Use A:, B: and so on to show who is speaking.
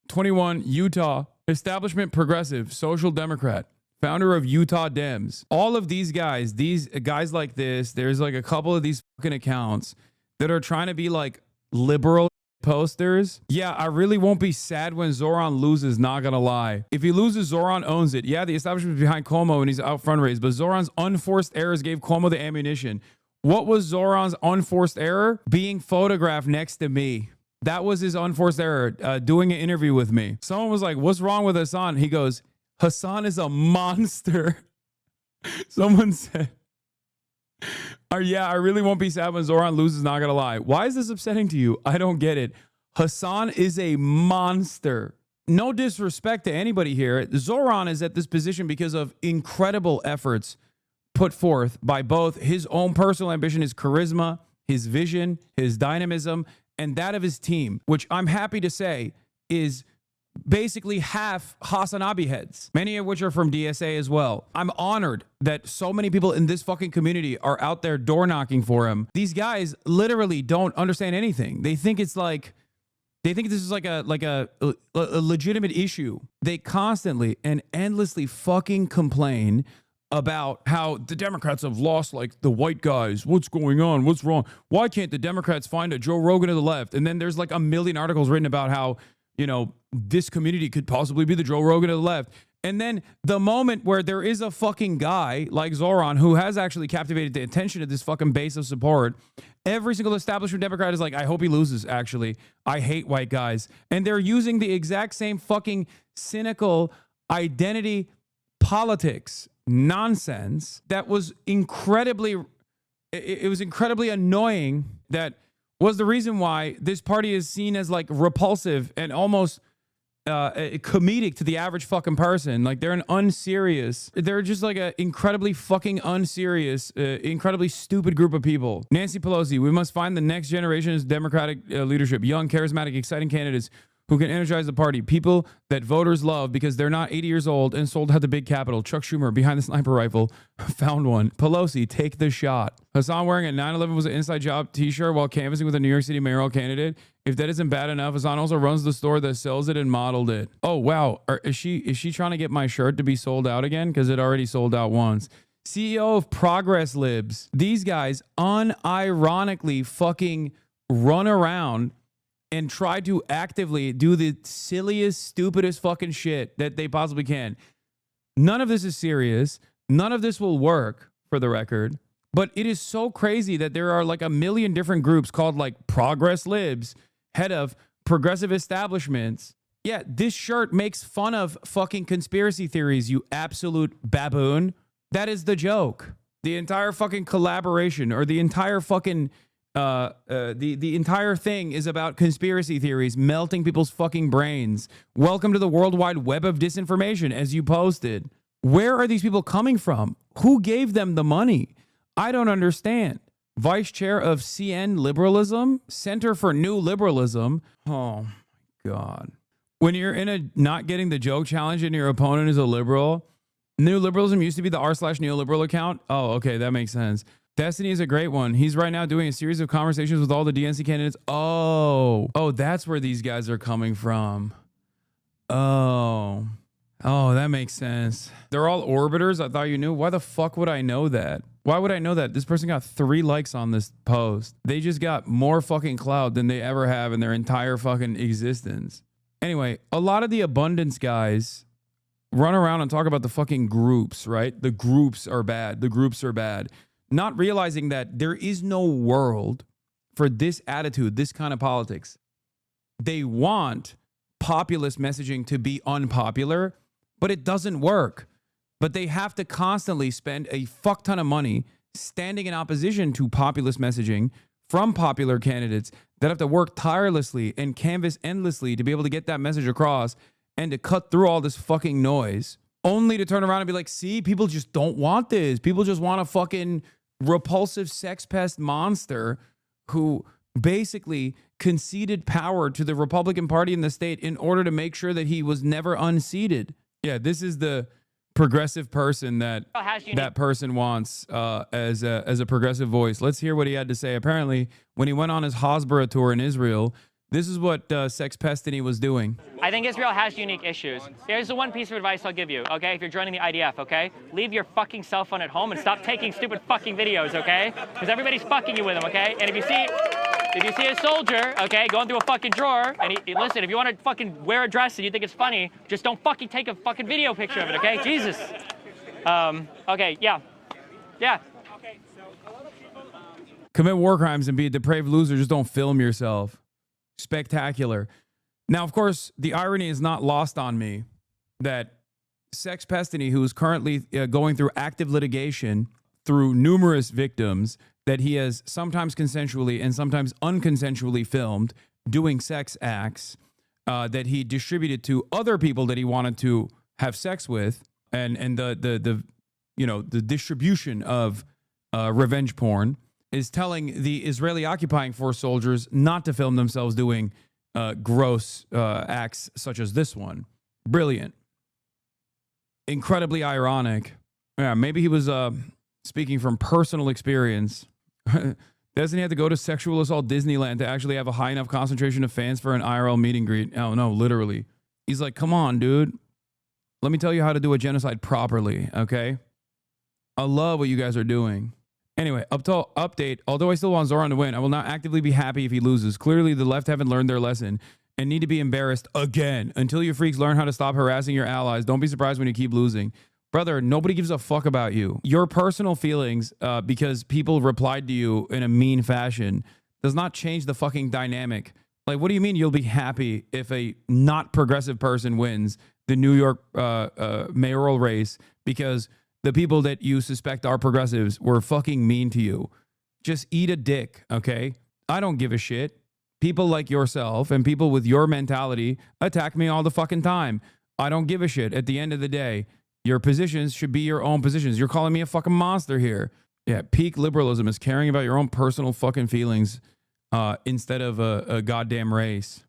A: 21, Utah, establishment progressive, social democrat, founder of Utah Dems. All of these guys like this, there's like a couple of these fucking accounts that are trying to be like liberal posters. Yeah, I really won't be sad when Zoran loses, not gonna lie. If he loses, Zoran owns it. Yeah, the establishment is behind Cuomo and he's out fundraised, but Zoran's unforced errors gave Cuomo the ammunition. What was Zoran's unforced error? Being photographed next to me. That was his unforced error, doing an interview with me. Someone was like, what's wrong with HASAN? He goes, HASAN is a monster. Someone said, yeah, I really won't be sad when Zoran loses, not gonna lie. Why is this upsetting to you? I don't get it. HASAN is a monster. No disrespect to anybody here. Zoran is at this position because of incredible efforts put forth by both his own personal ambition, his charisma, his vision, his dynamism, and that of his team, which I'm happy to say is basically half Hasanabi heads, many of which are from DSA as well. I'm honored that so many people in this fucking community are out there door knocking for him. These guys literally don't understand anything. They think it's like, they think this is like a legitimate issue. They constantly and endlessly fucking complain about how the Democrats have lost like the white guys. What's going on? What's wrong? Why can't the Democrats find a Joe Rogan to the left? And then there's like a million articles written about how, you know, this community could possibly be the Joe Rogan to the left. And then the moment where there is a fucking guy like Zoran who has actually captivated the attention of this fucking base of support, every single establishment Democrat is like, I hope he loses, actually. I hate white guys. And they're using the exact same fucking cynical identity politics nonsense that was incredibly, it was incredibly annoying. That was the reason why this party is seen as like repulsive and almost comedic to the average fucking person. Like they're they're just like an incredibly fucking unserious, incredibly stupid group of people. Nancy Pelosi, we must find the next generation's Democratic leadership, young, charismatic, exciting candidates who can energize the party. People that voters love because they're not 80 years old and sold out the big capital. Chuck Schumer, behind the sniper rifle, found one. Pelosi, take the shot. HASAN wearing a 9/11 was an inside job t-shirt while canvassing with a New York City mayoral candidate. If that isn't bad enough, HASAN also runs the store that sells it and modeled it. Oh, wow. Is she trying to get my shirt to be sold out again? Because it already sold out once. CEO of Progress Libs. These guys unironically fucking run around and try to actively do the silliest, stupidest fucking shit that they possibly can. None of this is serious. None of this will work, for the record. But it is so crazy that there are like a million different groups called like Progress Libs, head of progressive establishments. Yeah, this shirt makes fun of fucking conspiracy theories, you absolute baboon. That is the joke. The entire fucking collaboration, or the entire fucking the entire thing is about conspiracy theories melting people's fucking brains. Welcome to the World Wide Web of disinformation, as you posted. Where are these people coming from? Who gave them the money? I don't understand. Vice chair of CN Liberalism, Center for New Liberalism. Oh my God. When you're in a not getting the joke challenge and your opponent is a liberal, New Liberalism used to be the r/neoliberal account. Oh, okay, that makes sense. Destiny is a great one. He's right now doing a series of conversations with all the DNC candidates. Oh, that's where these guys are coming from. Oh, that makes sense. They're all orbiters. I thought you knew. Why the fuck would I know that? Why would I know that? This person got 3 likes on this post. They just got more fucking clout than they ever have in their entire fucking existence. Anyway, a lot of the abundance guys run around and talk about the fucking groups, right? The groups are bad. The groups are bad. Not realizing that there is no world for this attitude, this kind of politics. They want populist messaging to be unpopular, but it doesn't work. But they have to constantly spend a fuck ton of money standing in opposition to populist messaging from popular candidates that have to work tirelessly and canvass endlessly to be able to get that message across and to cut through all this fucking noise, only to turn around and be like, see, people just don't want this. People just want a fucking repulsive sex pest monster who basically conceded power to the Republican Party in the state in order to make sure that he was never unseated. Yeah, this is the progressive person that that person wants as a progressive voice. Let's hear what he had to say. Apparently, when he went on his Hasbara tour in Israel, This is what Sex Pestany was doing.
B: I think Israel has unique issues. Here's the one piece of advice I'll give you, okay? If you're joining the IDF, okay? Leave your fucking cell phone at home and stop taking stupid fucking videos, okay? Because everybody's fucking you with them, okay? And if you see a soldier, okay, going through a fucking drawer, and listen, if you want to fucking wear a dress and you think it's funny, just don't fucking take a fucking video picture of it, okay? Jesus. Okay, yeah. Yeah.
A: Commit war crimes and be a depraved loser. Just don't film yourself. Spectacular. Now, of course, the irony is not lost on me that Sex Pestany, who is currently going through active litigation through numerous victims that he has sometimes consensually and sometimes unconsensually filmed doing sex acts that he distributed to other people that he wanted to have sex with, and the distribution of revenge porn, is telling the Israeli occupying force soldiers not to film themselves doing gross acts such as this one. Brilliant. Incredibly ironic. Yeah, maybe he was speaking from personal experience. Doesn't he have to go to sexual assault Disneyland to actually have a high enough concentration of fans for an IRL meet and greet? Oh, no, literally. He's like, come on, dude. Let me tell you how to do a genocide properly, okay? I love what you guys are doing. Anyway, update. Although I still want Zoran to win, I will not actively be happy if he loses. Clearly, the left haven't learned their lesson and need to be embarrassed again. Until you freaks learn how to stop harassing your allies, don't be surprised when you keep losing. Brother, nobody gives a fuck about you. Your personal feelings, because people replied to you in a mean fashion, does not change the fucking dynamic. Like, what do you mean you'll be happy if a not progressive person wins the New York mayoral race because the people that you suspect are progressives were fucking mean to you? Just eat a dick, okay? I don't give a shit. People like yourself and people with your mentality attack me all the fucking time. I don't give a shit. At the end of the day, your positions should be your own positions. You're calling me a fucking monster here. Yeah, peak liberalism is caring about your own personal fucking feelings instead of a goddamn race.